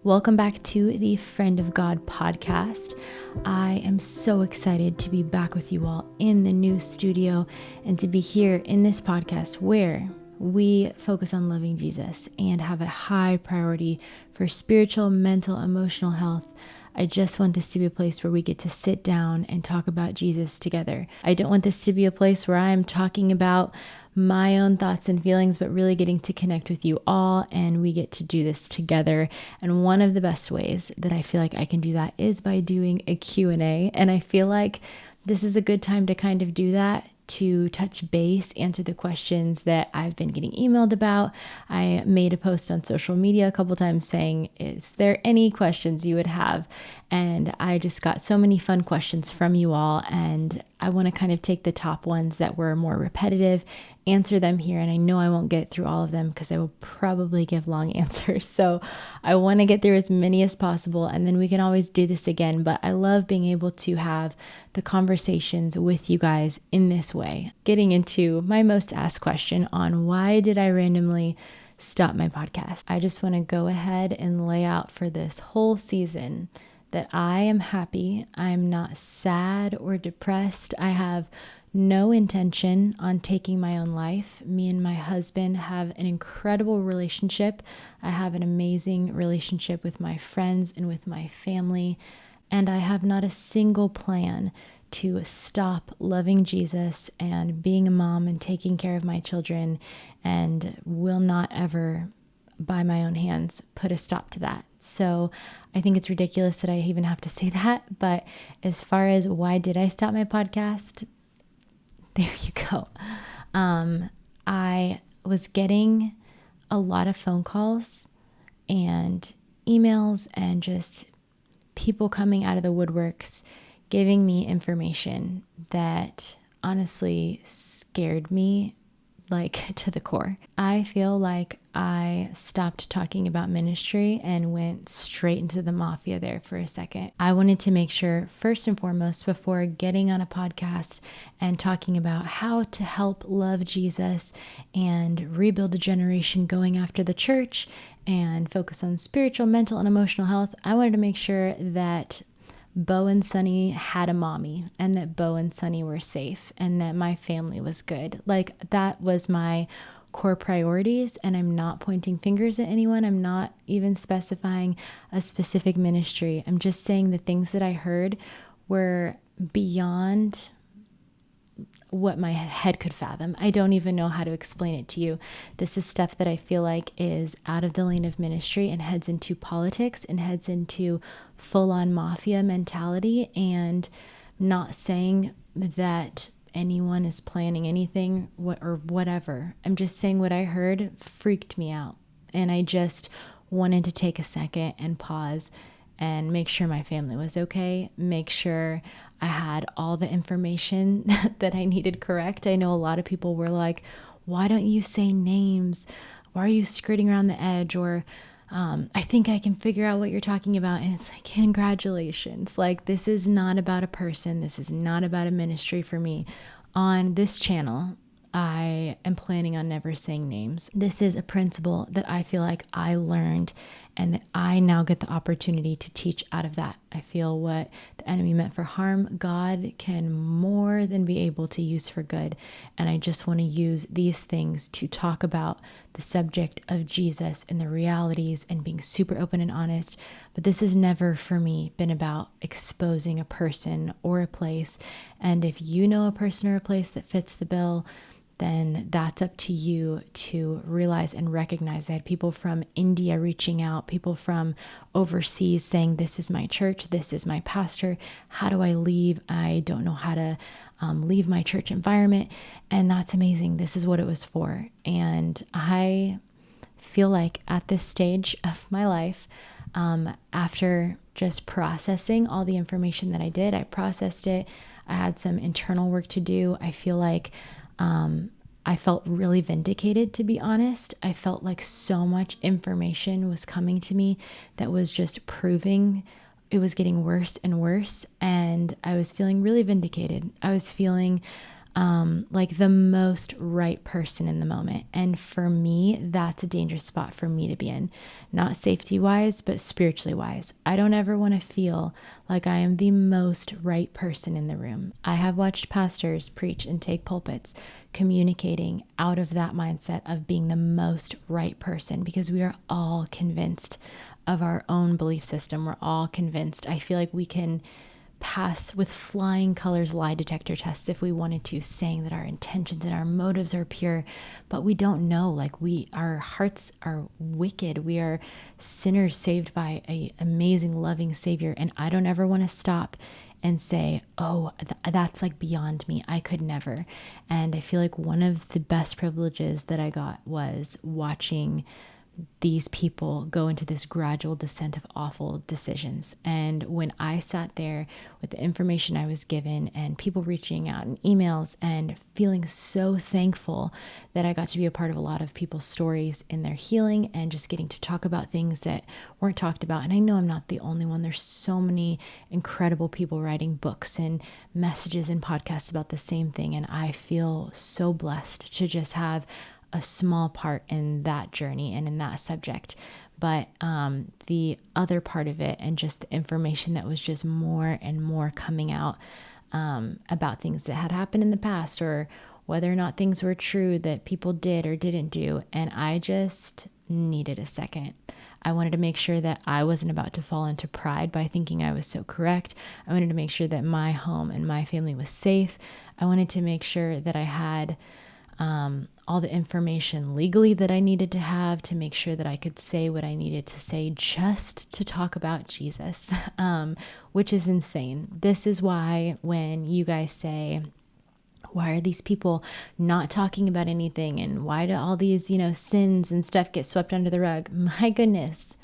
Welcome back to the Friend of God podcast. I am so excited to be back with you all in the new studio and to be here in this podcast where we focus on loving Jesus and have a high priority for spiritual, mental, emotional health. I just want this to be a place where we get to sit down and talk about Jesus together. I don't want this to be a place where I'm talking about my own thoughts and feelings, but really getting to connect with you all, and we get to do this together. And one of the best ways that I feel like I can do that is by doing a Q&A. And I feel like this is a good time to kind of do that, to touch base, answer the questions that I've been getting emailed about. I made a post on social media a couple times saying, is there any questions you would have? And I just got so many fun questions from you all. And I want to kind of take the top ones that were more repetitive, answer them here. And I know I won't get through all of them because I will probably give long answers. So I want to get through as many as possible. And then we can always do this again. But I love being able to have the conversations with you guys in this way. Getting into my most asked question on why did I randomly stop my podcast? I just want to go ahead and lay out for this whole season that I am happy. I'm not sad or depressed. I have no intention on taking my own life. Me and my husband have an incredible relationship. I have an amazing relationship with my friends and with my family. And I have not a single plan to stop loving Jesus and being a mom and taking care of my children, and will not ever, by my own hands, put a stop to that. So I think it's ridiculous that I even have to say that. But as far as why did I stop my podcast, there you go. I was getting a lot of phone calls and emails and just people coming out of the woodworks giving me information that honestly scared me like to the core. I feel like I stopped talking about ministry and went straight into the mafia there for a second. I wanted to make sure, first and foremost, before getting on a podcast and talking about how to help love Jesus and rebuild a generation going after the church and focus on spiritual, mental, and emotional health, I wanted to make sure that Bo and Sunny had a mommy and that Bo and Sunny were safe and that my family was good. Like, that was my core priorities, and I'm not pointing fingers at anyone. I'm not even specifying a specific ministry. I'm just saying the things that I heard were beyond what my head could fathom. I don't even know how to explain it to you. This is stuff that I feel like is out of the lane of ministry and heads into politics and heads into full-on mafia mentality. And not saying that anyone is planning anything or whatever. I'm just saying what I heard freaked me out. And I just wanted to take a second and pause and make sure my family was okay, make sure I had all the information that I needed correct. I know a lot of people were like, why don't you say names? Why are you skirting around the edge? Or I think I can figure out what you're talking about. And it's like, congratulations. Like, this is not about a person. This is not about a ministry for me. On this channel, I am planning on never saying names. This is a principle that I feel like I learned and that I now get the opportunity to teach out of that. I feel what the enemy meant for harm, God can more than be able to use for good. And I just want to use these things to talk about the subject of Jesus and the realities and being super open and honest. But this has never for me been about exposing a person or a place. And if you know a person or a place that fits the bill, then that's up to you to realize and recognize. I had people from India reaching out, people from overseas saying, this is my church, this is my pastor. How do I leave? I don't know how to leave my church environment. And that's amazing. This is what it was for. And I feel like at this stage of my life, after just processing all the information that I processed it. I had some internal work to do. I feel like I felt really vindicated, to be honest. I felt like so much information was coming to me that was just proving it was getting worse and worse. And I was feeling really vindicated. I was feeling like the most right person in the moment. And for me, that's a dangerous spot for me to be in, not safety wise, but spiritually wise. I don't ever want to feel like I am the most right person in the room. I have watched pastors preach and take pulpits communicating out of that mindset of being the most right person, because we are all convinced of our own belief system. We're all convinced. I feel like we can pass with flying colors lie detector tests if we wanted to, saying that our intentions and our motives are pure, but we don't know. Like, our hearts are wicked. We are sinners saved by a amazing loving Savior. And I don't ever want to stop and say, oh, that's like beyond me, I could never. And I feel like one of the best privileges that I got was watching these people go into this gradual descent of awful decisions. And when I sat there with the information I was given and people reaching out and emails and feeling so thankful that I got to be a part of a lot of people's stories in their healing and just getting to talk about things that weren't talked about. And I know I'm not the only one. There's so many incredible people writing books and messages and podcasts about the same thing. And I feel so blessed to just have a small part in that journey and in that subject. But the other part of it, and just the information that was just more and more coming out about things that had happened in the past, or whether or not things were true that people did or didn't do. And I just needed a second. I wanted to make sure that I wasn't about to fall into pride by thinking I was so correct. I wanted to make sure that my home and my family was safe. I wanted to make sure that I had all the information legally that I needed to have to make sure that I could say what I needed to say just to talk about Jesus, which is insane. This is why when you guys say, why are these people not talking about anything? And why do all these, sins and stuff get swept under the rug? My goodness.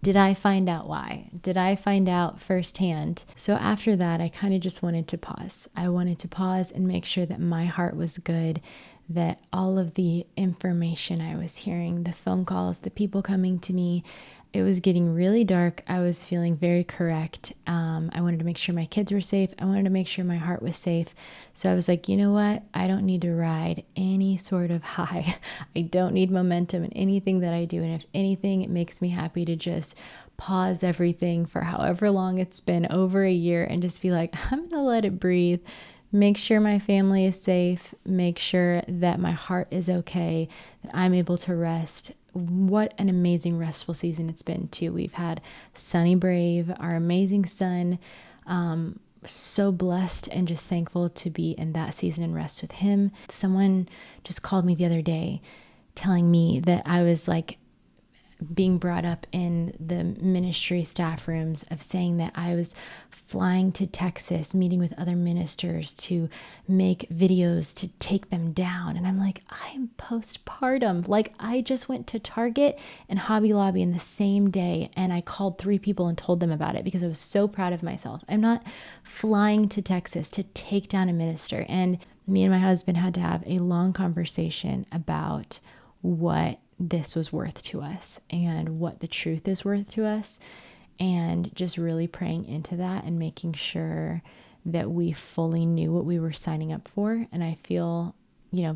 Did I find out why? Did I find out firsthand? So after that, I kind of just wanted to pause. I wanted to pause and make sure that my heart was good, that all of the information I was hearing, the phone calls, the people coming to me, it was getting really dark. I was feeling very correct. I wanted to make sure my kids were safe. I wanted to make sure my heart was safe. So I was like, you know what? I don't need to ride any sort of high. I don't need momentum in anything that I do. And if anything, it makes me happy to just pause everything for however long it's been, over a year, and just be like, I'm going to let it breathe. Make sure my family is safe, make sure that my heart is okay, that I'm able to rest. What an amazing restful season it's been too. We've had Sunny Brave, our amazing son. So blessed and just thankful to be in that season and rest with him. Someone just called me the other day telling me that I was like being brought up in the ministry staff rooms of saying that I was flying to Texas, meeting with other ministers to make videos to take them down. And I'm like, I'm postpartum. Like, I just went to Target and Hobby Lobby in the same day, and I called 3 people and told them about it because I was so proud of myself. I'm not flying to Texas to take down a minister. And me and my husband had to have a long conversation about what this was worth to us and what the truth is worth to us, and just really praying into that and making sure that we fully knew what we were signing up for. And I feel,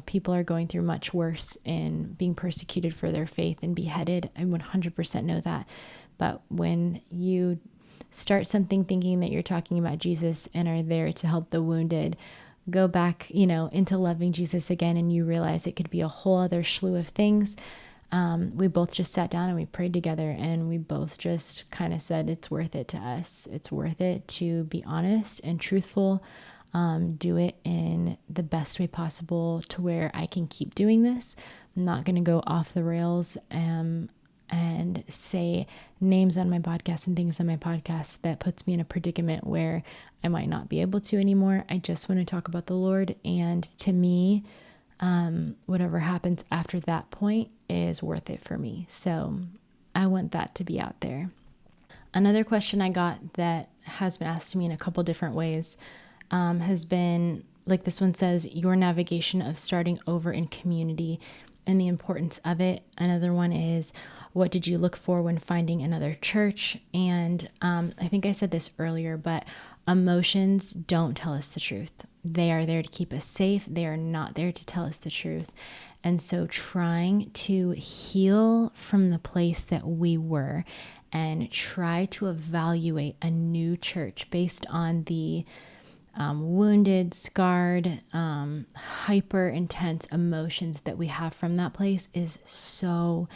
people are going through much worse in being persecuted for their faith and beheaded. I 100% know that. But when you start something thinking that you're talking about Jesus and are there to help the wounded, go back, into loving Jesus again, and you realize it could be a whole other slew of things. We both just sat down and we prayed together, and we both just kind of said, it's worth it to us. It's worth it to be honest and truthful, do it in the best way possible to where I can keep doing this. I'm not going to go off the rails, and say names on my podcast and things on my podcast that puts me in a predicament where I might not be able to anymore. I just want to talk about the Lord. And to me, whatever happens after that point is worth it for me. So I want that to be out there. Another question I got that has been asked to me in a couple different ways has been, like this one says, your navigation of starting over in community and the importance of it. Another one is, what did you look for when finding another church? And I think I said this earlier, but emotions don't tell us the truth. They are there to keep us safe. They are not there to tell us the truth. And so trying to heal from the place that we were and try to evaluate a new church based on the wounded, scarred, hyper intense emotions that we have from that place is so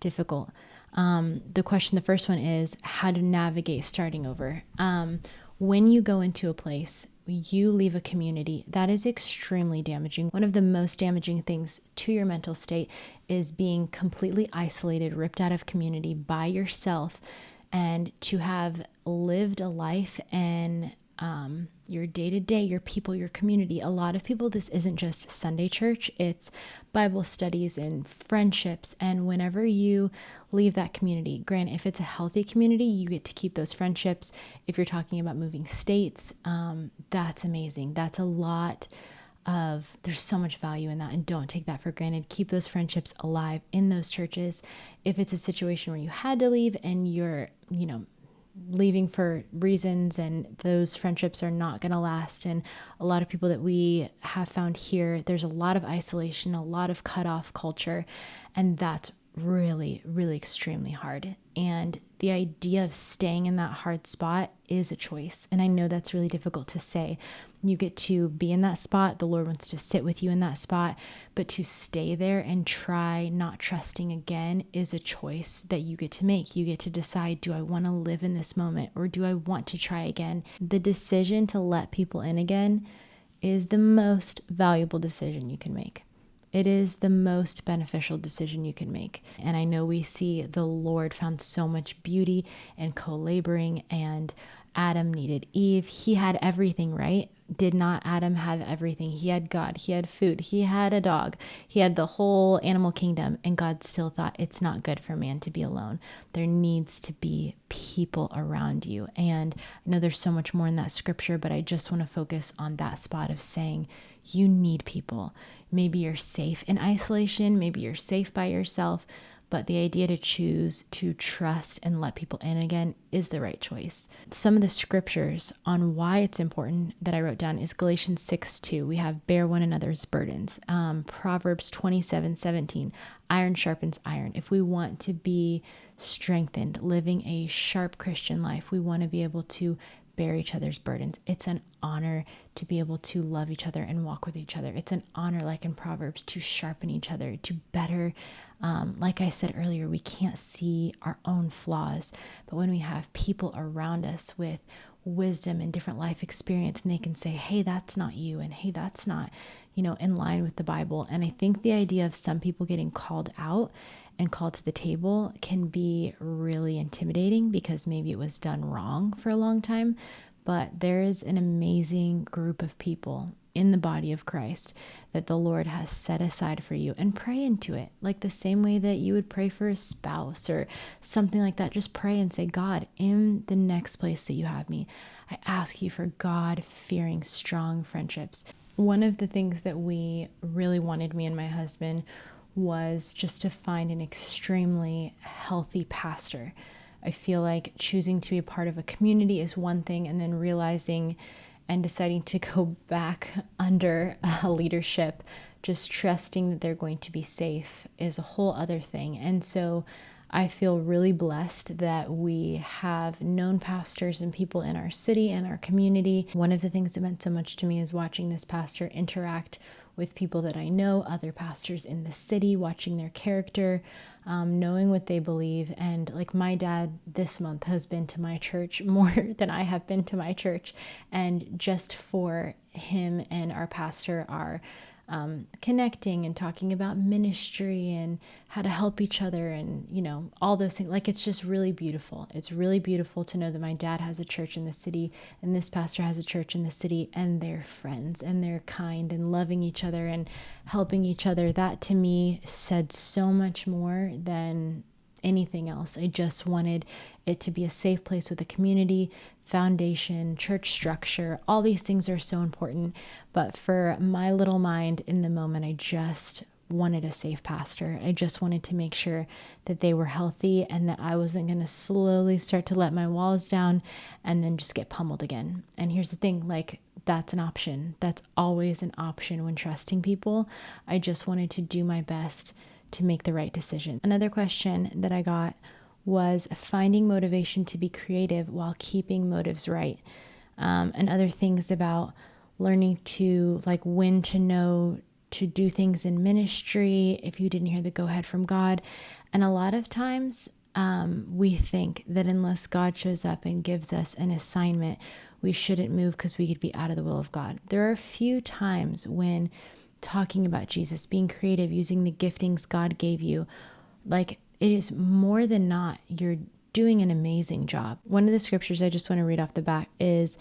difficult. The first one is how to navigate starting over. When you go into a place, you leave a community, that is extremely damaging. One of the most damaging things to your mental state is being completely isolated, ripped out of community by yourself, and to have lived a life and your day-to-day, your people, your community. A lot of people, this isn't just Sunday church, it's Bible studies and friendships. And whenever you leave that community, granted, if it's a healthy community, you get to keep those friendships. If you're talking about moving states, that's amazing. That's a lot of, there's so much value in that, and don't take that for granted. Keep those friendships alive in those churches. If it's a situation where you had to leave and you're, leaving for reasons and those friendships are not going to last, and a lot of people that we have found here, there's a lot of isolation, a lot of cutoff culture, and that's really, really extremely hard. And the idea of staying in that hard spot is a choice. And I know that's really difficult to say. You get to be in that spot. The Lord wants to sit with you in that spot, but to stay there and try not trusting again is a choice that you get to make. You get to decide, do I want to live in this moment or do I want to try again? The decision to let people in again is the most valuable decision you can make. It is the most beneficial decision you can make. And I know we see the Lord found so much beauty in co-laboring, and Adam needed Eve. He had everything, right? Did not Adam have everything? He had God, he had food, he had a dog, he had the whole animal kingdom, and God still thought it's not good for man to be alone. There needs to be people around you. And I know there's so much more in that scripture, but I just want to focus on that spot of saying you need people. Maybe you're safe in isolation, maybe you're safe by yourself, but the idea to choose to trust and let people in again is the right choice. Some of the scriptures on why it's important that I wrote down is Galatians 6:2. We have bear one another's burdens. Proverbs 27:17. Iron sharpens iron. If we want to be strengthened, living a sharp Christian life, we want to be able to bear each other's burdens. It's an honor to be able to love each other and walk with each other. It's an honor, like in Proverbs, to sharpen each other, to better. Like I said earlier, we can't see our own flaws, but when we have people around us with wisdom and different life experience, and they can say, hey, that's not you, and hey, that's not, in line with the Bible. And I think the idea of some people getting called out and called to the table can be really intimidating because maybe it was done wrong for a long time. But there is an amazing group of people in the body of Christ that the Lord has set aside for you, and pray into it. Like the same way that you would pray for a spouse or something like that. Just pray and say, God, in the next place that you have me, I ask you for God-fearing, strong friendships. One of the things that we really wanted, me and my husband, was just to find an extremely healthy pastor. I feel like choosing to be a part of a community is one thing, and then realizing and deciding to go back under a leadership, just trusting that they're going to be safe, is a whole other thing. And so I feel really blessed that we have known pastors and people in our city and our community. One of the things that meant so much to me is watching this pastor interact with people that I know, other pastors in the city, watching their character, knowing what they believe. And like my dad this month has been to my church more than I have been to my church. And just for him and our pastor are connecting and talking about ministry and how to help each other and, all those things. Like, it's just really beautiful. It's really beautiful to know that my dad has a church in the city and this pastor has a church in the city, and they're friends and they're kind and loving each other and helping each other. That to me said so much more than anything else. I just wanted it to be a safe place with a community, foundation, church structure. All these things are so important. But for my little mind in the moment, I just wanted a safe pastor. I just wanted to make sure that they were healthy and that I wasn't going to slowly start to let my walls down and then just get pummeled again. And here's the thing, like, that's an option. That's always an option when trusting people. I just wanted to do my best to make the right decision. Another question that I got was finding motivation to be creative while keeping motives right. And other things about learning to, like, when to know to do things in ministry if you didn't hear the go ahead from God. And a lot of times we think that unless God shows up and gives us an assignment, we shouldn't move because we could be out of the will of God. There are a few times when talking about Jesus, being creative, using the giftings God gave you, like, it is more than not, you're doing an amazing job. One of the scriptures I just want to read off the back is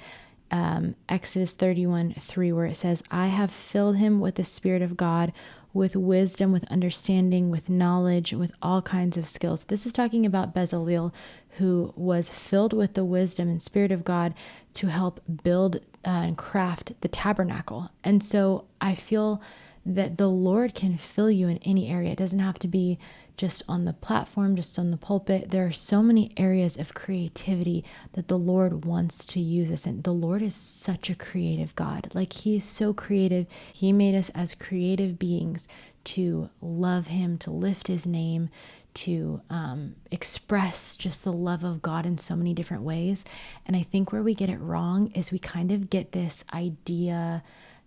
Exodus 31:3, where it says, I have filled him with the Spirit of God, with wisdom, with understanding, with knowledge, with all kinds of skills. This is talking about Bezalel, who was filled with the wisdom and Spirit of God to help build and craft the tabernacle. And so I feel that the Lord can fill you in any area. It doesn't have to be just on the platform, just on the pulpit. There are so many areas of creativity that the Lord wants to use us in. The Lord is such a creative God. Like, he is so creative. He made us as creative beings to love him, to lift his name, to express just the love of God in so many different ways. And I think where we get it wrong is we kind of get this idea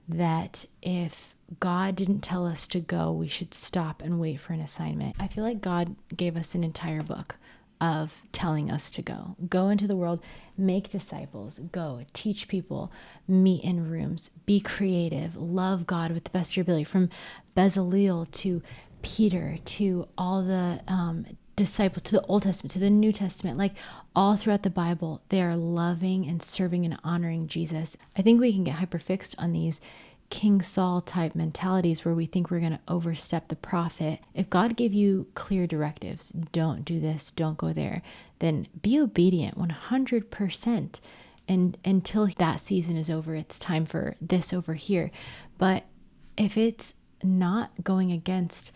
that if God didn't tell us to go, we should stop and wait for an assignment. I feel like God gave us an entire book of telling us to go. Go into the world, make disciples, go, teach people, meet in rooms, be creative, love God with the best of your ability. From Bezalel to Peter to all the disciples, to the Old Testament, to the New Testament, like all throughout the Bible, they are loving and serving and honoring Jesus. I think we can get hyperfixed on these King Saul type mentalities where we think we're going to overstep the prophet. If God gave you clear directives, don't do this, don't go there, then be obedient 100%. And until that season is over, it's time for this over here. But if it's not going against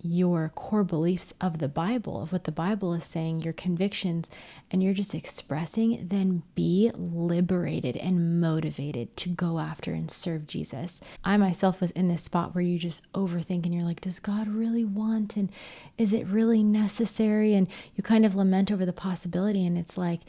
your core beliefs of the Bible, of what the Bible is saying, your convictions, and you're just expressing, then be liberated and motivated to go after and serve Jesus. I myself was in this spot where you just overthink and you're like, does God really want? And is it really necessary? And you kind of lament over the possibility. And it's like,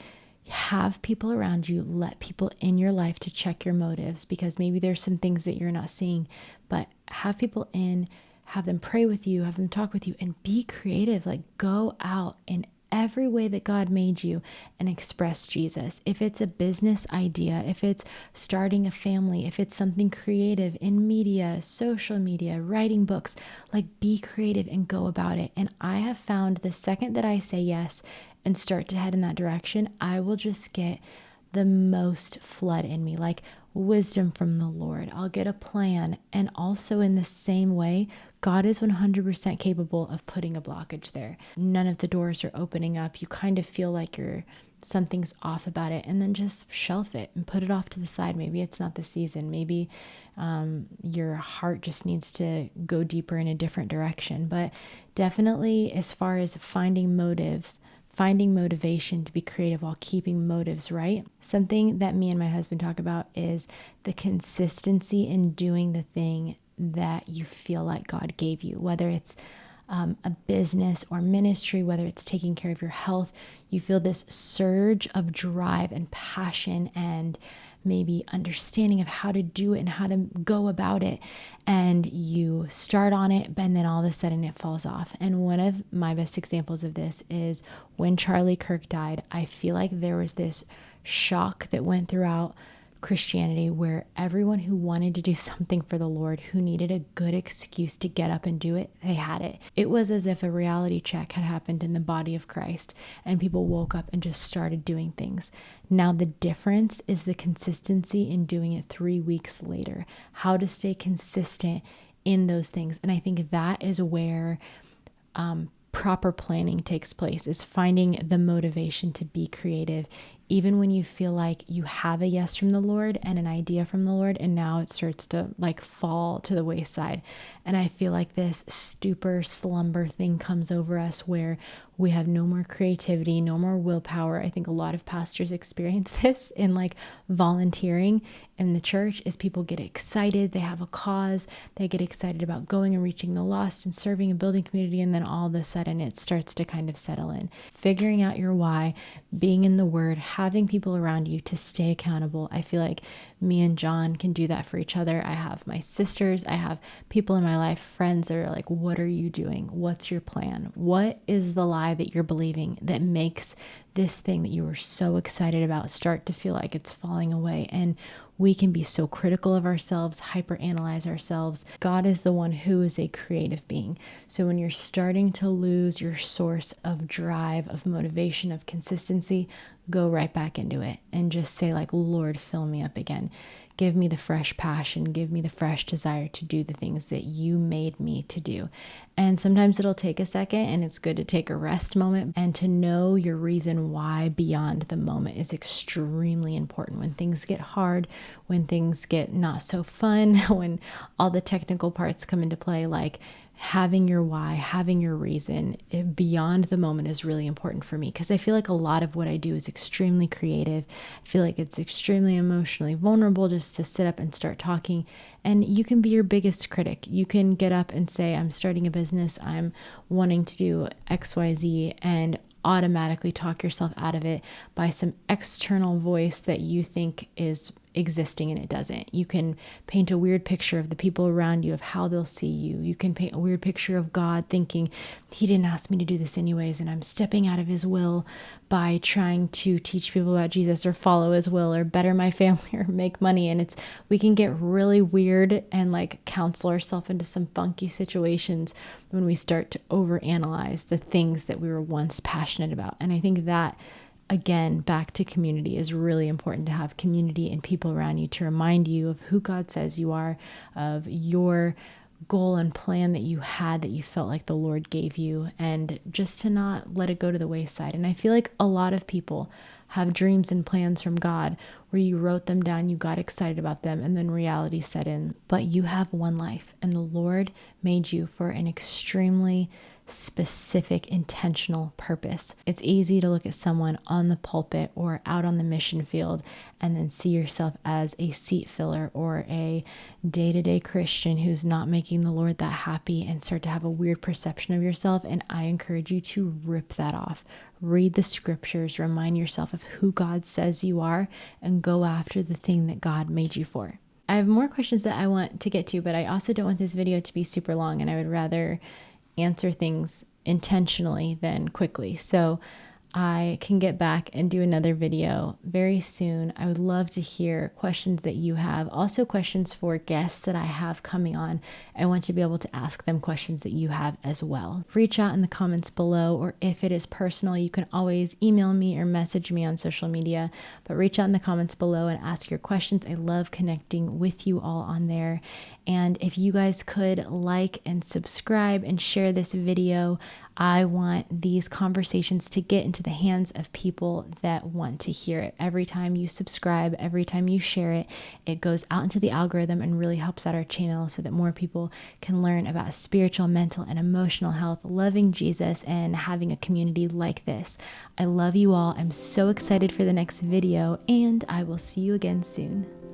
have people around you, let people in your life to check your motives, because maybe there's some things that you're not seeing, but have people in, have them pray with you, have them talk with you, and be creative. Like, go out in every way that God made you and express Jesus. If it's a business idea, if it's starting a family, if it's something creative in media, social media, writing books, like, be creative and go about it. And I have found the second that I say yes and start to head in that direction, I will just get the most flood in me, like wisdom from the Lord. I'll get a plan. And also in the same way, God is 100% capable of putting a blockage there. None of the doors are opening up. You kind of feel like something's off about it, and then just shelf it and put it off to the side. Maybe it's not the season. Maybe your heart just needs to go deeper in a different direction. But definitely, as far as finding motivation to be creative while keeping motives right, something that me and my husband talk about is the consistency in doing the thing that you feel like God gave you, whether it's a business or ministry, whether it's taking care of your health. You feel this surge of drive and passion and maybe understanding of how to do it and how to go about it, and you start on it, but then all of a sudden it falls off. And one of my best examples of this is when Charlie Kirk died. I feel like there was this shock that went throughout Christianity where everyone who wanted to do something for the Lord, who needed a good excuse to get up and do it, they had it. It was as if a reality check had happened in the body of Christ and people woke up and just started doing things. Now the difference is the consistency in doing it 3 weeks later, how to stay consistent in those things. And I think that is where proper planning takes place, is finding the motivation to be creative even when you feel like you have a yes from the Lord and an idea from the Lord, and now it starts to like fall to the wayside. And I feel like this stupor slumber thing comes over us where we have no more creativity, no more willpower. I think a lot of pastors experience this in like volunteering in the church, is people get excited, they have a cause, they get excited about going and reaching the lost and serving and building community, and then all of a sudden it starts to kind of settle in. Figuring out your why, being in the Word, having people around you to stay accountable. I feel like me and John can do that for each other. I have my sisters, I have people in my life, friends that are like, what are you doing? What's your plan? What is the lie that you're believing that makes this thing that you were so excited about start to feel like it's falling away? And we can be so critical of ourselves, hyperanalyze ourselves. God is the one who is a creative being. So when you're starting to lose your source of drive, of motivation, of consistency, go right back into it and just say like, Lord, fill me up again. Give me the fresh passion. Give me the fresh desire to do the things that you made me to do. And sometimes it'll take a second, and it's good to take a rest moment, and to know your reason why beyond the moment is extremely important. When things get hard, when things get not so fun, when all the technical parts come into play, like having your why, having your reason beyond the moment is really important for me, because I feel like a lot of what I do is extremely creative. I feel like it's extremely emotionally vulnerable just to sit up and start talking. And you can be your biggest critic. You can get up and say, I'm starting a business, I'm wanting to do XYZ, and automatically talk yourself out of it by some external voice that you think is existing and it doesn't. You can paint a weird picture of the people around you, of how they'll see you. You can paint a weird picture of God thinking, he didn't ask me to do this anyways, and I'm stepping out of his will by trying to teach people about Jesus or follow his will or better my family or make money. And we can get really weird and like counsel ourselves into some funky situations when we start to overanalyze the things that we were once passionate about. And I think that, again, back to community, is really important, to have community and people around you to remind you of who God says you are, of your goal and plan that you had, that you felt like the Lord gave you, and just to not let it go to the wayside. And I feel like a lot of people have dreams and plans from God where you wrote them down, you got excited about them, and then reality set in. But you have one life, and the Lord made you for an extremely specific, intentional purpose. It's easy to look at someone on the pulpit or out on the mission field and then see yourself as a seat filler or a day-to-day Christian who's not making the Lord that happy, and start to have a weird perception of yourself. And I encourage you to rip that off. Read the scriptures, remind yourself of who God says you are, and go after the thing that God made you for. I have more questions that I want to get to, but I also don't want this video to be super long, and I would rather answer things intentionally than quickly. So I can get back and do another video very soon. I would love to hear questions that you have. Also questions for guests that I have coming on. I want to be able to ask them questions that you have as well. Reach out in the comments below, or if it is personal, you can always email me or message me on social media, but reach out in the comments below and ask your questions. I love connecting with you all on there. And if you guys could like and subscribe and share this video, I want these conversations to get into the hands of people that want to hear it. Every time you subscribe, every time you share it, it goes out into the algorithm and really helps out our channel so that more people can learn about spiritual, mental, and emotional health, loving Jesus, and having a community like this. I love you all. I'm so excited for the next video, and I will see you again soon.